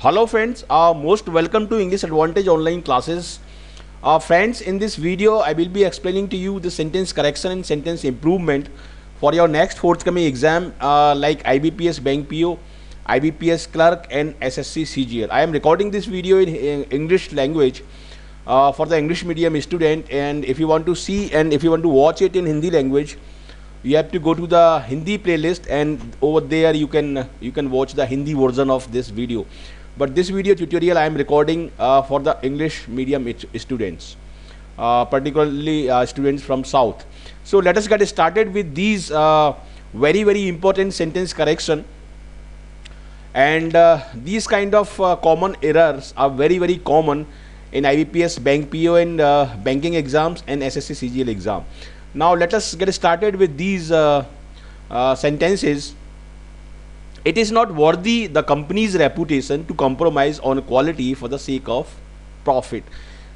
Hello friends, most welcome to English Advantage online classes. Friends, in this video I will be explaining to you the sentence correction and sentence improvement for your next forthcoming exam like IBPS Bank PO, IBPS Clerk and SSC-CGL. I am recording this video in English language for the English medium student, and if you want to see and if you want to watch it in Hindi language, you have to go to the Hindi playlist, and over there you can watch the Hindi version of this video. But this video tutorial I am recording for the English medium students, particularly students from South. So let us get started with these very important sentence correction. And these kind of common errors are very common in IBPS Bank PO and banking exams and SSC-CGL exam. Now let us get started with these sentences. It is not worthy the company's reputation to compromise on quality for the sake of profit.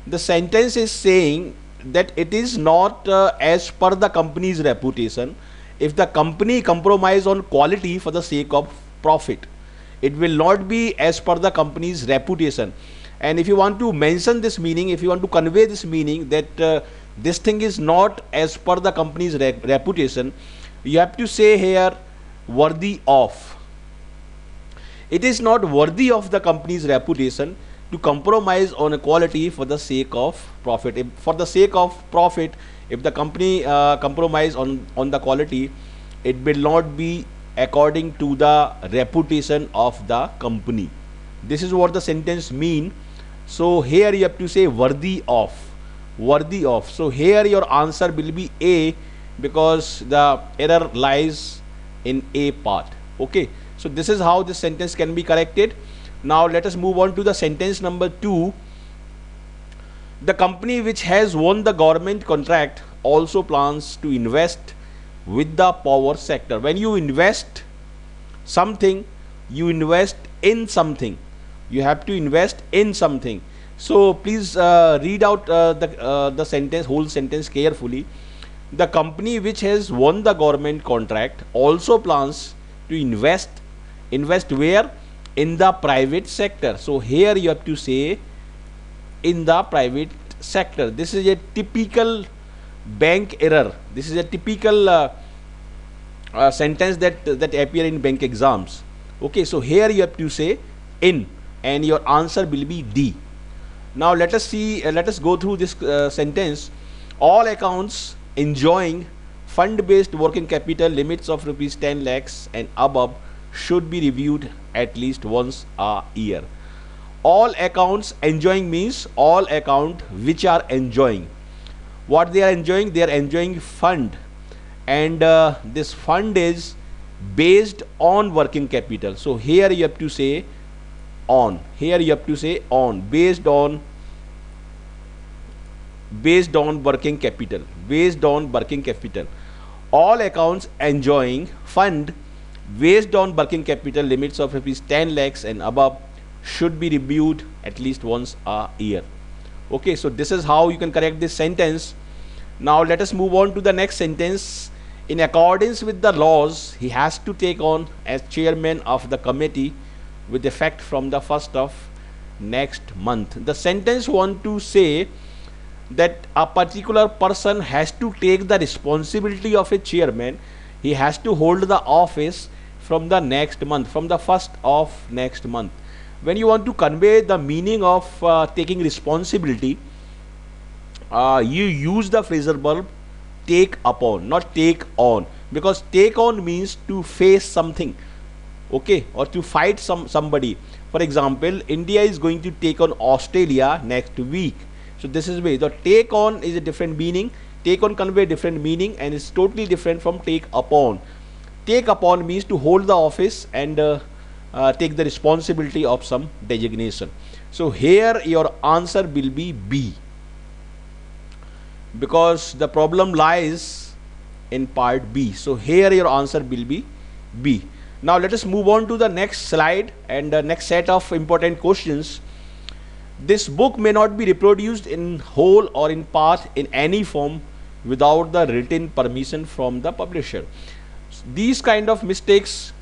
The sentence is saying that it is not as per the company's reputation. If the company compromise on quality for the sake of profit, it will not be as per the company's reputation. And if you want to mention this meaning, if you want to convey this meaning that this thing is not as per the company's reputation, you have to say here worthy of. It is not worthy of the company's reputation to compromise on a quality for the sake of profit. If for the sake of profit, if the company compromise on the quality, it will not be according to the reputation of the company. This is what the sentence mean. So here you have to say worthy of. Worthy of. So here your answer will be A, because the error lies in A part. Okay. So this is how this sentence can be corrected. Now let us move on to the sentence number 2. The company which has won the government contract also plans to invest with the power sector. When you invest something, you invest in something. You have to invest in something. So please read out the sentence, whole sentence carefully. The company which has won the government contract also plans to invest where? In the private sector. So here you have to say in the private sector. This is a typical bank error. This is a typical sentence that appear in bank exams. Okay, so here you have to say in, and your answer will be D. Now let us see, let us go through this sentence. All accounts enjoying fund-based working capital limits of rupees 10 lakhs and above should be reviewed at least once a year. All accounts enjoying means all account which are enjoying. What they are enjoying? They are enjoying fund, and this fund is based on working capital. So here you have to say on. Here you have to say on, based on working capital. Based on working capital. All accounts enjoying fund based on working capital limits of rupees 10 lakhs and above should be reviewed at least once a year. Okay, so this is how you can correct this sentence. Now let us move on to the next sentence. In accordance with the laws, he has to take on as chairman of the committee with effect from the 1st of next month. The sentence want to say that a particular person has to take the responsibility of a chairman. He has to hold the office from the next month, from the 1st of next month. When you want to convey the meaning of taking responsibility, you use the phrasal verb take upon, not take on, because take on means to face something, okay, or to fight somebody. For example, India is going to take on Australia next week. So this is where the take on is a different meaning. Take on convey different meaning, and it's totally different from take upon. Take upon means to hold the office and take the responsibility of some designation. So here your answer will be B, because the problem lies in part B. So here your answer will be B. Now let us move on to the next slide and the next set of important questions. This book may not be reproduced in whole or in part in any form without the written permission from the publisher. These kind of mistakes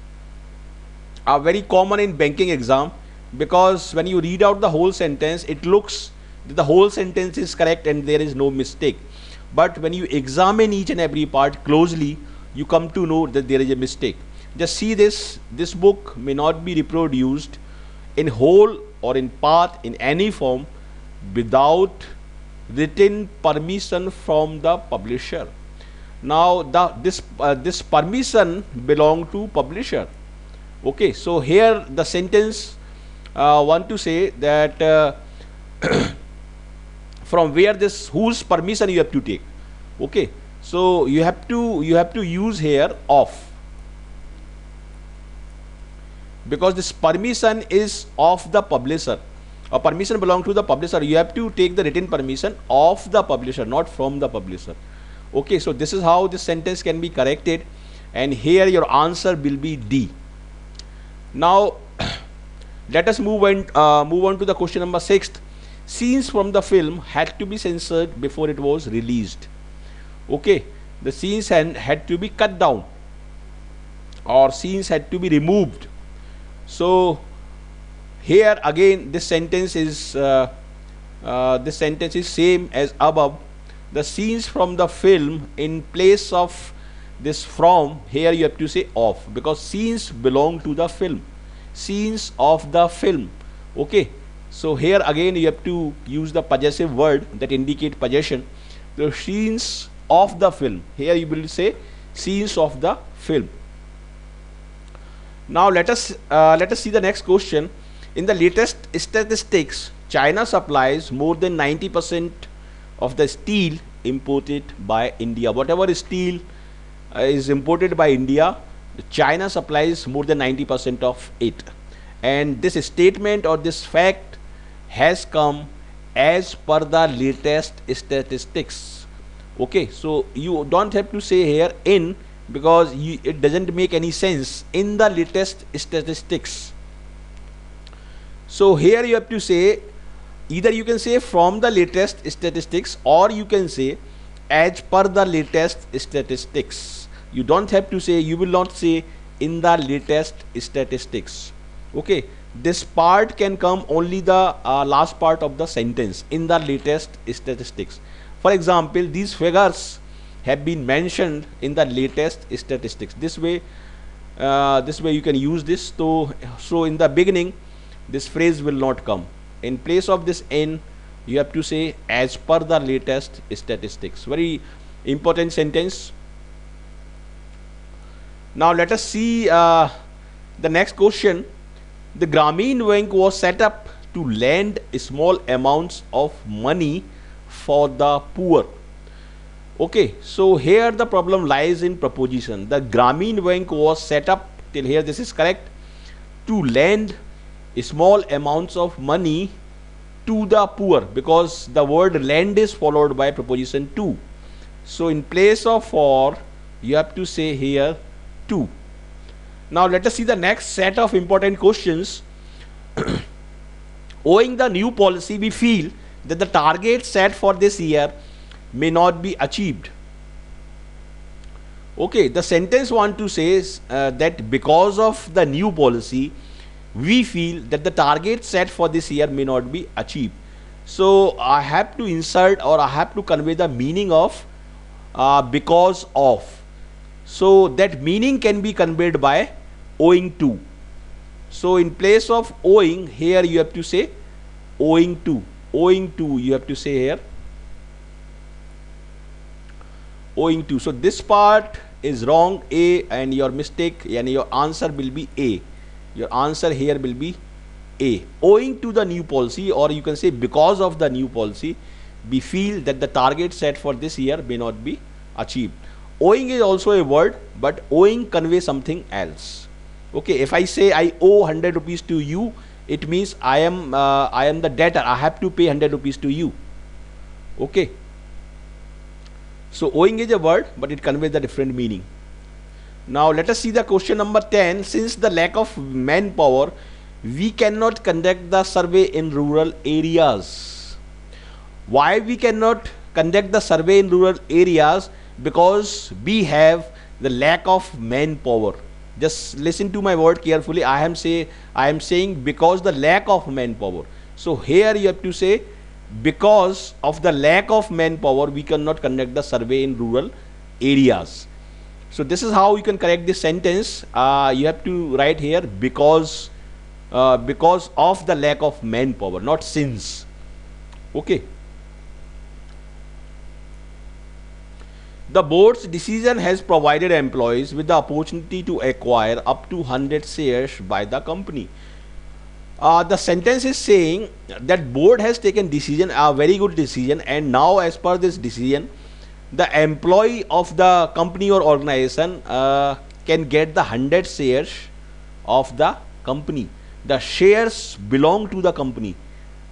are very common in banking exam, because when you read out the whole sentence, it looks that the whole sentence is correct and there is no mistake. But when you examine each and every part closely, you come to know that there is a mistake. Just see this. This book may not be reproduced in whole or in part in any form without written permission from the publisher. Now this permission belong to publisher. Okay, so here the sentence want to say that from where this, whose permission you have to take. Okay, so you have to use here of, because this permission is of the publisher, or permission belong to the publisher. You have to take the written permission of the publisher, not from the publisher. Okay, so this is how this sentence can be corrected, and here your answer will be D. Now let us move on to the question number 6. Scenes from the film had to be censored before it was released. Okay, the scenes had to be cut down, or scenes had to be removed. So here again this sentence is same as above. The scenes from the film, in place of this from, here you have to say of, because scenes belong to the film. Scenes of the film. Okay, so here again you have to use the possessive word that indicate possession. The scenes of the film, here you will say scenes of the film. Now let us see the next question. In the latest statistics, China supplies more than 90% of the steel imported by India. Whatever steel is imported by India, China supplies more than 90% of it. And this statement or this fact has come as per the latest statistics. Okay, so you don't have to say here in, because it doesn't make any sense. In the latest statistics. So here you have to say, either you can say from the latest statistics, or you can say as per the latest statistics. You don't have to say, you will not say in the latest statistics. Okay, this part can come only the last part of the sentence, in the latest statistics. For example, these figures have been mentioned in the latest statistics. This way you can use this. So in the beginning this phrase will not come. In place of this in, you have to say as per the latest statistics. Very important sentence. Now let us see the next question. The Grameen Bank was set up to lend small amounts of money for the poor. Okay, so here the problem lies in proposition. The Grameen Bank was set up, till here this is correct, to lend small amounts of money to the poor, because the word lend is followed by preposition to. So in place of for, you have to say here to. Now let us see the next set of important questions. Owing the new policy, we feel that the target set for this year may not be achieved. Okay, the sentence want to say is that because of the new policy, we feel that the target set for this year may not be achieved. So I have to insert, or I have to convey the meaning of because of. So that meaning can be conveyed by owing to. So in place of owing, here you have to say owing to. Owing to, you have to say here owing to. So this part is wrong, A, and your mistake, and your answer will be A. Your answer here will be A. Owing to the new policy, or you can say because of the new policy, we feel that the target set for this year may not be achieved. Owing is also a word, but owing conveys something else. Okay, if I say I owe 100 rupees to you, it means I am the debtor. I have to pay 100 rupees to you. Okay. So owing is a word, but it conveys a different meaning. Now let us see the question number 10. Since the lack of manpower, we cannot conduct the survey in rural areas. Why we cannot conduct the survey in rural areas? Because we have the lack of manpower. Just listen to my word carefully. I am saying because the lack of manpower. So here you have to say because of the lack of manpower we cannot conduct the survey in rural areas. So this is how you can correct this sentence. You have to write here because of the lack of manpower, not since. Okay. The board's decision has provided employees with the opportunity to acquire up to 100 shares by the company. The sentence is saying that board has taken decision, a very good decision, and now as per this decision, the employee of the company or organization can get the 100 shares of the company. The shares belong to the company.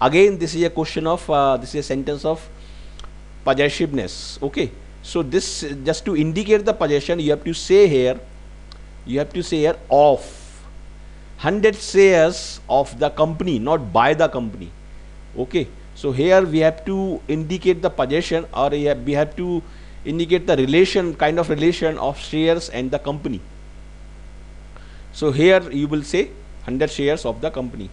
Again, this is a question of this is a sentence of possessiveness. Okay. So this, just to indicate the possession, you have to say here of 100 shares of the company, not by the company. Okay. So here we have to indicate the possession, or we have to indicate the relation, kind of relation of shares and the company. So here you will say 100 shares of the company.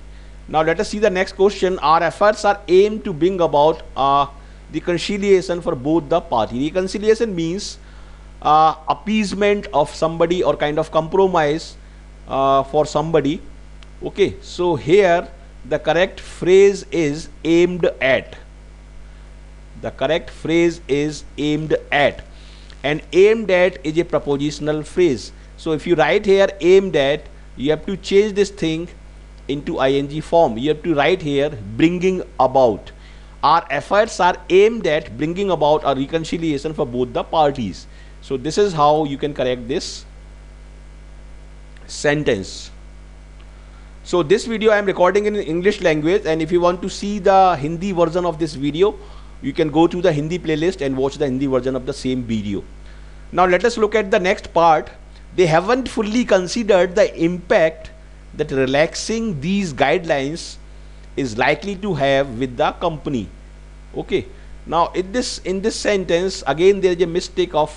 Now let us see the next question. Our efforts are aimed to bring about reconciliation for both the parties. Reconciliation means appeasement of somebody or kind of compromise for somebody. Okay, so here the correct phrase is aimed at. The correct phrase is aimed at, and aimed at is a prepositional phrase. So if you write here aimed at, you have to change this thing into ing form. You have to write here bringing about. Our efforts are aimed at bringing about a reconciliation for both the parties. So this is how you can correct this sentence. So this video I am recording in English language, and if you want to see the Hindi version of this video, you can go to the Hindi playlist and watch the Hindi version of the same video. Now let us look at the next part. They haven't fully considered the impact that relaxing these guidelines is likely to have with the company. Okay. Now in this sentence again there is a mistake of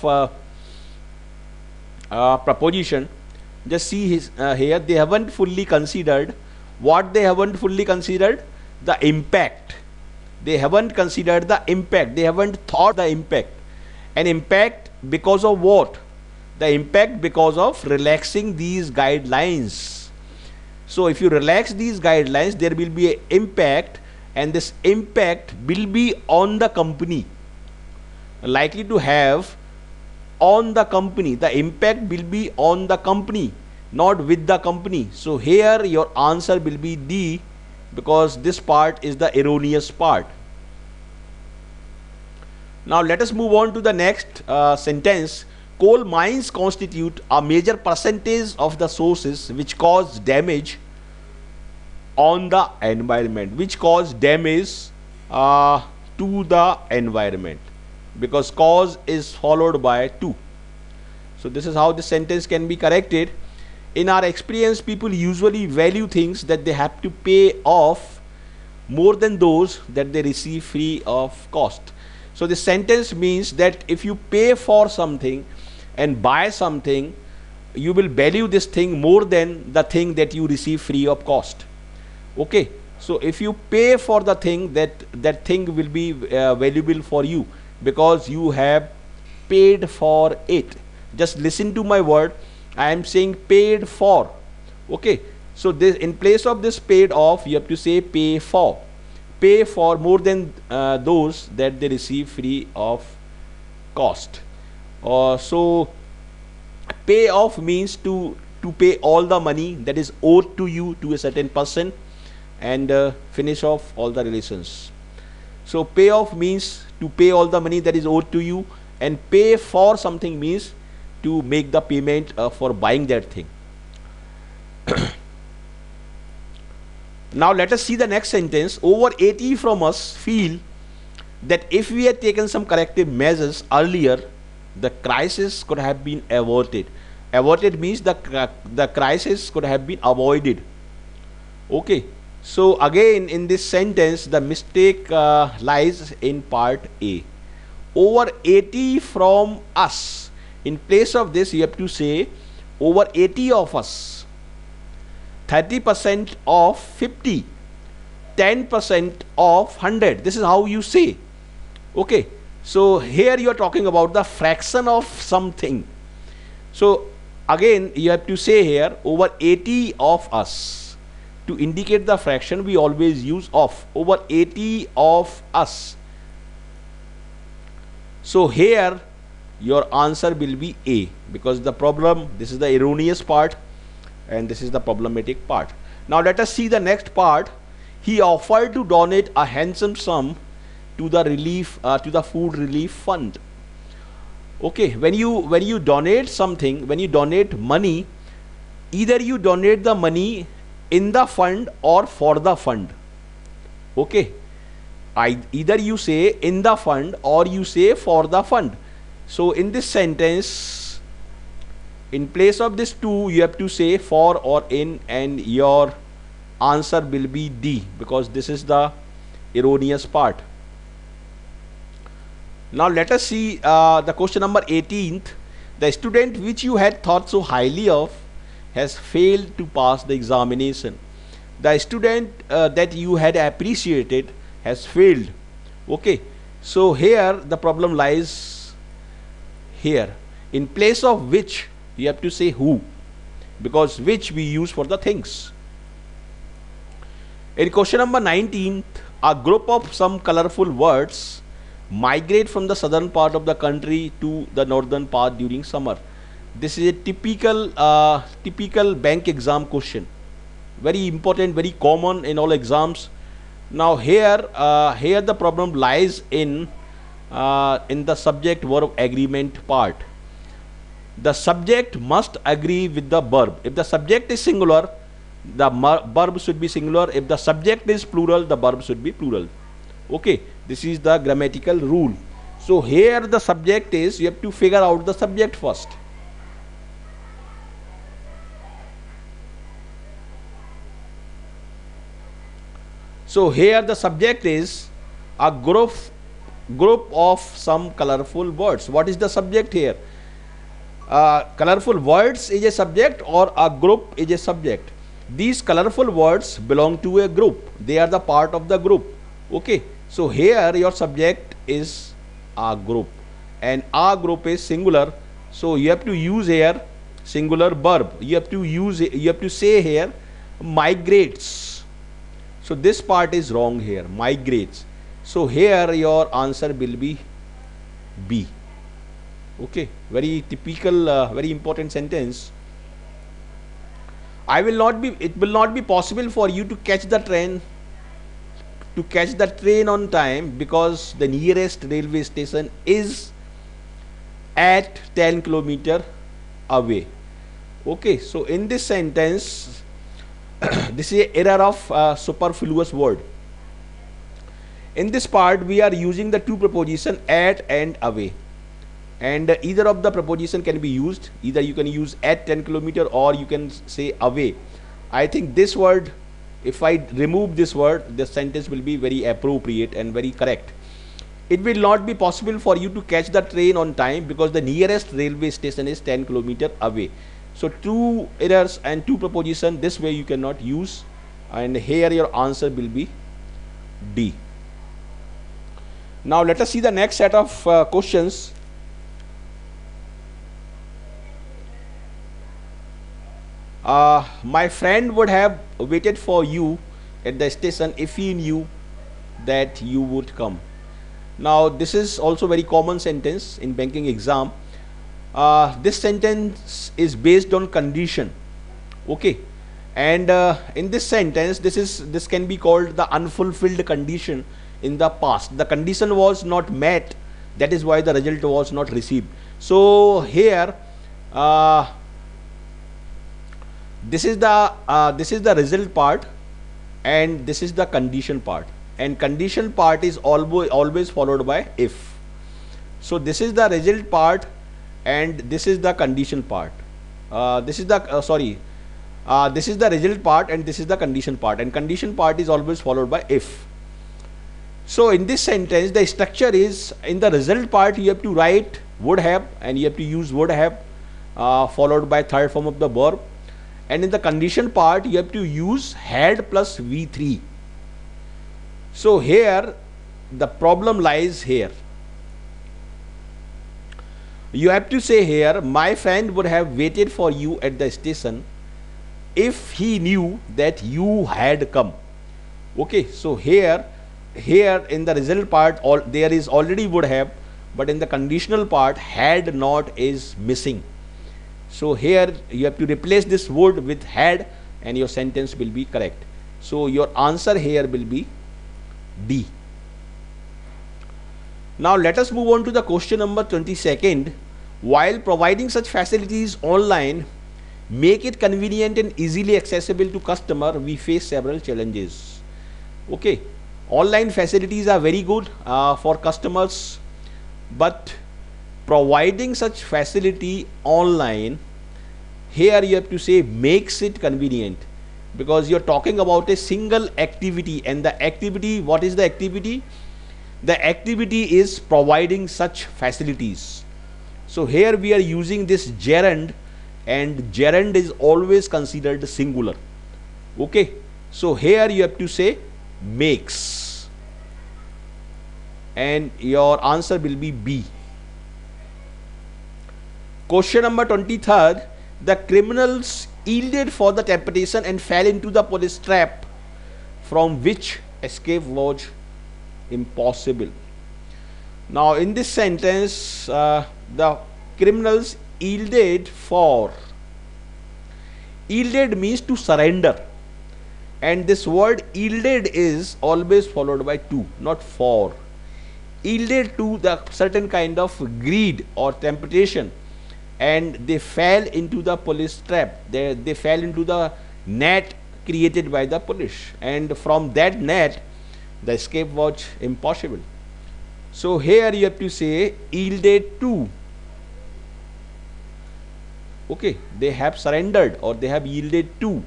preposition. Just see here they haven't fully considered. What they haven't fully considered? The impact. They haven't considered the impact. They haven't thought the impact. An impact because of what? The impact because of relaxing these guidelines. So if you relax these guidelines, there will be an impact, and this impact will be on the company, likely to have on the company. The impact will be on the company, not with the company. So here your answer will be D, because this part is the erroneous part. Now let us move on to the next sentence. Coal mines constitute a major percentage of the sources which cause damage on the environment. Which cause damage to the environment, because cause is followed by to. So this is how the sentence can be corrected. In our experience, people usually value things that they have to pay off more than those that they receive free of cost. So this sentence means that if you pay for something and buy something, you will value this thing more than the thing that you receive free of cost. Okay, so if you pay for the thing, that thing will be valuable for you because you have paid for it. Just listen to my word. I am saying paid for. Okay, so this, in place of this paid off, you have to say pay for. Pay for more than those that they receive free of cost. So pay off means to pay all the money that is owed to you to a certain person, and finish off all the relations. So pay off means to pay all the money that is owed to you, and pay for something means to make the payment for buying that thing. Now let us see the next sentence. Over 80 from us feel that if we had taken some corrective measures earlier, the crisis could have been averted. Averted means the crisis could have been avoided. Okay, so again in this sentence the mistake lies in part A. Over 80 from us. In place of this you have to say over 80 of us, 30% of 50, 10% of 100. This is how you say. Okay, so here you are talking about the fraction of something. So again you have to say here over 80 of us. To indicate the fraction we always use of. Over 80 of us. So here your answer will be A, because the problem, this is the erroneous part and this is the problematic part. Now let us see the next part. He offered to donate a handsome sum to the relief to the food relief fund. Okay, when you donate something, when you donate money, either you donate the money in the fund or for the fund. Okay, either you say in the fund or you say for the fund. So in this sentence, in place of this two, you have to say for or in, and your answer will be D, because this is the erroneous part. Now let us see the question number 18th. The student which you had thought so highly of has failed to pass the examination. The student that you had appreciated has failed. Okay, so here the problem lies here. In place of which, you have to say who, because which we use for the things. In question number 19th, a group of some colorful words migrate from the southern part of the country to the northern part during summer. This is a typical bank exam question. Very important, very common in all exams. Now here the problem lies in the subject verb agreement part. The subject must agree with the verb. If the subject is singular, the verb should be singular. If the subject is plural, the verb should be plural. Okay, this is the grammatical rule. So here the subject is, you have to figure out the subject first. So here the subject is a group of some colorful words. What is the subject here? Colorful words is a subject, or a group is a subject. These colorful words belong to a group. They are the part of the group. Okay, so here your subject is a group, and a group is singular. So you have to use here singular verb. You have to say here migrates. So this part is wrong here, migrates. So here your answer will be B. Okay, very typical, very important sentence. It will not be possible for you to catch the train on time, because the nearest railway station is at 10 km away. Okay, so in this sentence, this is an error of superfluous word. In this part we are using the two preposition at and away, and either of the preposition can be used. Either you can use at 10 km or you can say away. I think this word, if I remove this word, the sentence will be very appropriate and very correct. It will not be possible for you to catch the train on time because the nearest railway station is 10 km away. So two errors and two preposition, this way you cannot use, and here your answer will be D. Now let us see the next set of questions. My friend would have waited for you at the station if he knew that you would come. Now this is also very common sentence in banking exam. This sentence is based on condition. Okay, and in this sentence, this can be called the unfulfilled condition in the past. The condition was not met, that is why the result was not received. So here this is the result part, and this is the condition part, and condition part is always followed by if. So this is the result part and this is the condition part. This is the result part and this is the condition part, and condition part is always followed by if. So in this sentence the structure is, in the result part you have to write would have and you have to use would have, followed by third form of the verb, and in the condition part you have to use had plus V3. So here the problem lies here. You have to say here, my friend would have waited for you at the station if he knew that you had come. Okay, so here in the result part there is already would have, but in the conditional part had not is missing. So here you have to replace this word with had and your sentence will be correct. So your answer here will be D. Now let us move on to the question number 22nd. While providing such facilities online make it convenient and easily accessible to customer, we face several challenges. Okay, online facilities are very good for customers, but providing such facility online, here you have to say makes it convenient, because you're talking about a single activity, and the activity, what is the activity? The activity is providing such facilities. So here we are using this gerund, and gerund is always considered singular. Okay, so here you have to say makes, and your answer will be B. Question number 23rd. The criminals yielded for the temptation and fell into the police trap, from which escape was impossible. Now in this sentence, the criminals yielded for, yielded means to surrender, and this word yielded is always followed by to, not for. Yielded to the certain kind of greed or temptation, and they fell into the police trap. They fell into the net created by the police, and from that net the escape was impossible. So here you have to say yielded to. Okay, they have surrendered or they have yielded to.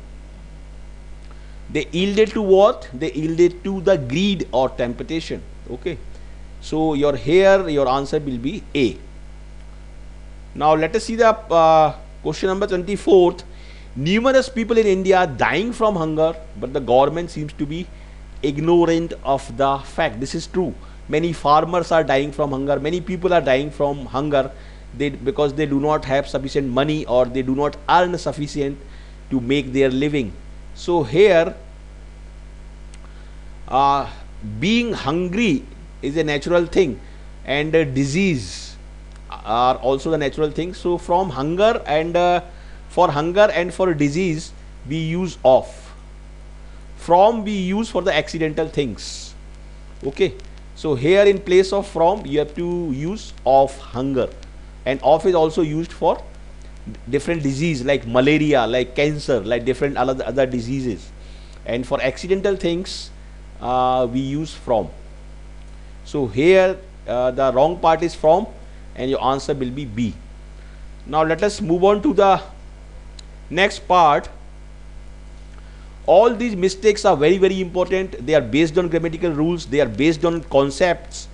They yielded to what? They yielded to the greed or temptation. Okay, so your answer will be A. Now let us see the question number 24th. Numerous people in India are dying from hunger, but the government seems to be ignorant of the fact. This is true. Many farmers are dying from hunger. Many people are dying from hunger because they do not have sufficient money, or they do not earn sufficient to make their living. So here being hungry is a natural thing, and disease are also the natural thing. So from hunger and for hunger and for disease we use of. From we use for the accidental things. Okay, so here in place of from you have to use of hunger, and of is also used for different disease like malaria, like cancer, like different other diseases, and for accidental things we use from. So here the wrong part is from, and your answer will be B. Now let us move on to the next part. All these mistakes are very, very important. They are based on grammatical rules, they are based on concepts,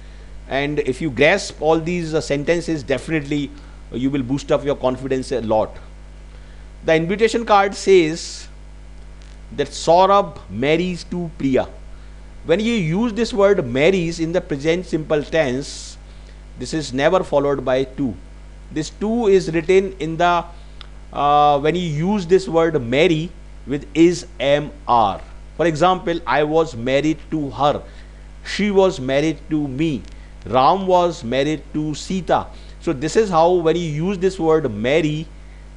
and if you grasp all these sentences, definitely you will boost up your confidence a lot. The invitation card says that Saurabh marries to Priya. When you use this word marries in the present simple tense, this is never followed by to. This to is written in the when you use this word marry with is, am, are. For example, I was married to her, she was married to me, Ram was married to Sita. So this is how when you use this word marry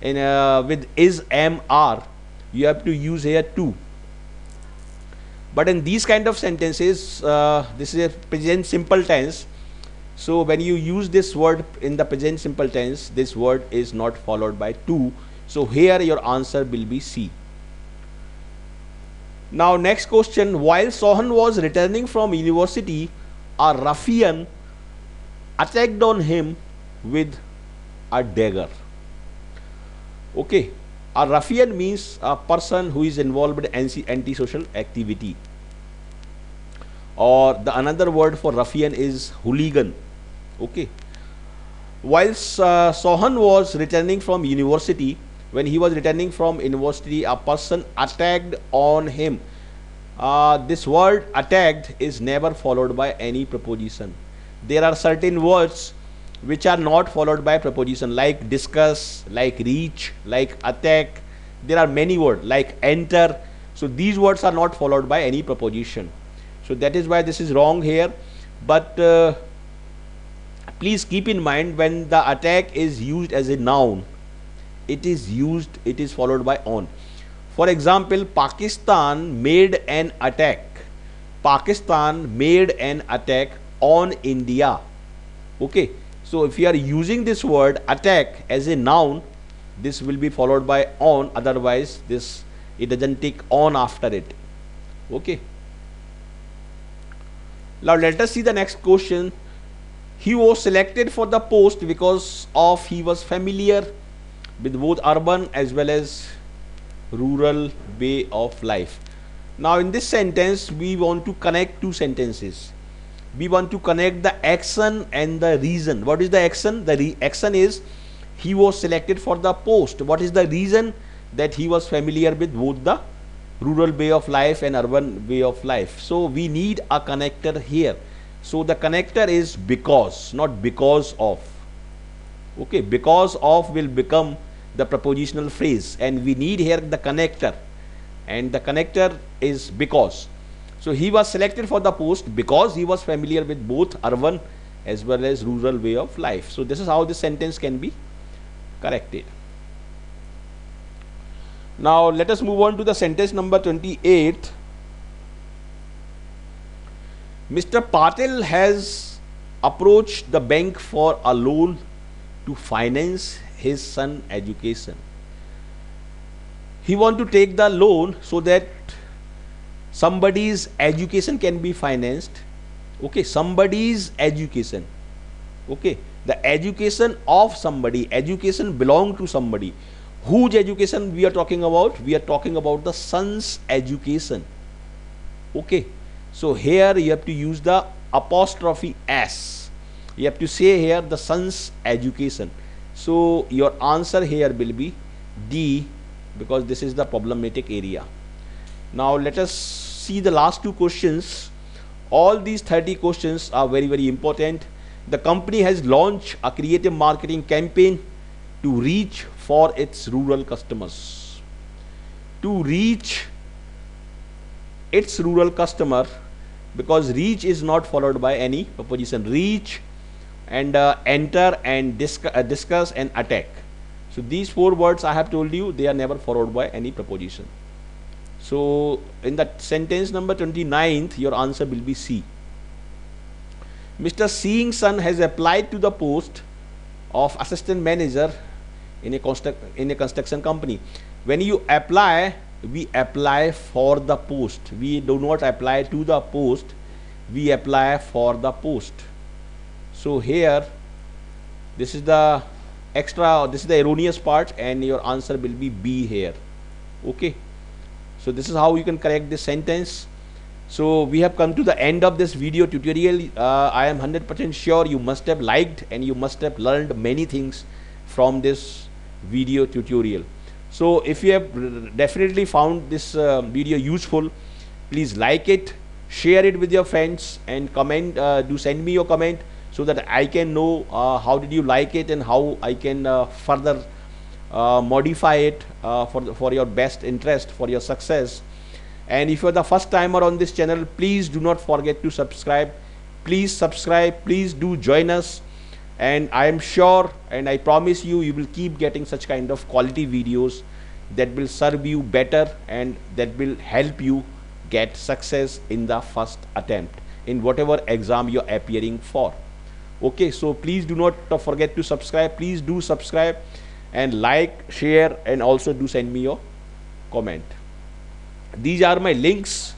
in with is, am, are, you have to use here to. But in these kind of sentences, this is a present simple tense. So when you use this word in the present simple tense, this word is not followed by to. So here your answer will be C. Now next question. While Sohan was returning from university, a ruffian attacked on him with a dagger. Okay, a ruffian means a person who is involved in antisocial activity, or the another word for ruffian is hooligan. Okay, Whilst Sohan was returning from university, when he was returning from university, a person attacked on him. This word attacked is never followed by any preposition. There are certain words which are not followed by preposition, like discuss, like reach, like attack. There are many words like enter. So these words are not followed by any preposition. So that is why this is wrong here. But please keep in mind, when the attack is used as a noun, it is followed by on. For example, Pakistan made an attack. Pakistan made an attack on India. Okay. So if you are using this word attack as a noun, this will be followed by on, otherwise it doesn't take on after it. Okay. Now let us see the next question. He was selected for the post because of he was familiar with both urban as well as rural way of life. Now in this sentence we want to connect two sentences. We want to connect the action and the reason. What is the action? The action is he was selected for the post. What is the reason? That he was familiar with both the rural way of life and urban way of life. So we need a connector here. So the connector is because, not because of. Okay, because of will become the prepositional phrase, and we need here the connector, and the connector is because. So he was selected for the post because he was familiar with both urban as well as rural way of life. So this is how this sentence can be corrected. Now let us move on to the sentence number 28. Mr. Patel has approached the bank for a loan to finance his son's education. He wants to take the loan so that somebody's education can be financed. Okay, somebody's education. Okay, the education of somebody, education belong to somebody. Whose education we are talking about? We are talking about the son's education. Okay, so here you have to use the apostrophe S. You have to say here the son's education. So your answer here will be D, because this is the problematic area. Now let us see the last two questions. All these 30 questions are very, very important. The company has launched a creative marketing campaign to reach for its rural customers. To reach its rural customer, because reach is not followed by any preposition. Reach and enter and discuss and attack. So these four words I have told you, they are never followed by any preposition. So in that sentence number 29th, your answer will be C. Mr. Singh's son has applied to the post of assistant manager in a construction company. When you apply, we apply for the post. We do not apply to the post, we apply for the post. So here, this is the extra, this is the erroneous part, and your answer will be B here. Okay, so this is how you can correct this sentence. So we have come to the end of this video tutorial. I am 100% sure you must have liked and you must have learned many things from this video tutorial. So if you have definitely found this video useful, please like it, share it with your friends, and comment, do send me your comment so that I can know how did you like it and how I can further modify it for your best interest, for your success. And if you are the first timer on this channel, please do not forget to subscribe. Please subscribe, please do join us, and I am sure and I promise you, you will keep getting such kind of quality videos that will serve you better and that will help you get success in the first attempt in whatever exam you are appearing for. Okay, so please do not forget to subscribe. Please do subscribe and like, share, and also do send me your comment. These are my links,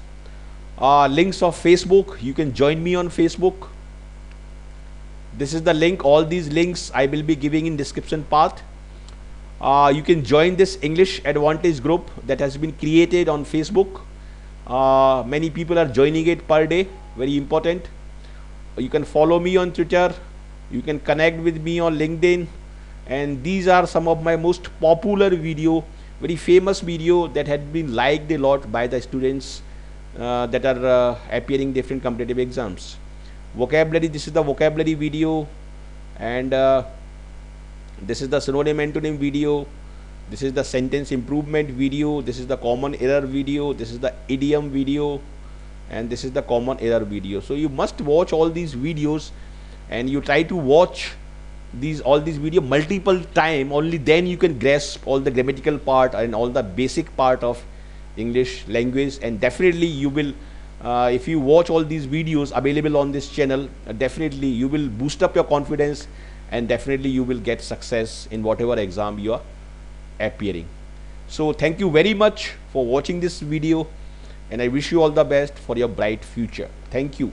links of Facebook. You can join me on Facebook. This is the link. All these links I will be giving in description part. You can join this English Advantage group that has been created on Facebook. Many people are joining it per day. Very important. You can follow me on Twitter, You can connect with me on LinkedIn, and these are some of my most popular video, very famous video that had been liked a lot by the students that are appearing different competitive exams. Vocabulary, this is the vocabulary video, and this is the synonym antonym video, this is the sentence improvement video, this is the common error video, this is the idiom video, and this is the common error video. So you must watch all these videos, and you try to watch all these video multiple time, only then you can grasp all the grammatical part and all the basic part of English language. And definitely you will if you watch all these videos available on this channel, definitely you will boost up your confidence, and definitely you will get success in whatever exam you are appearing. So thank you very much for watching this video, and I wish you all the best for your bright future. Thank you.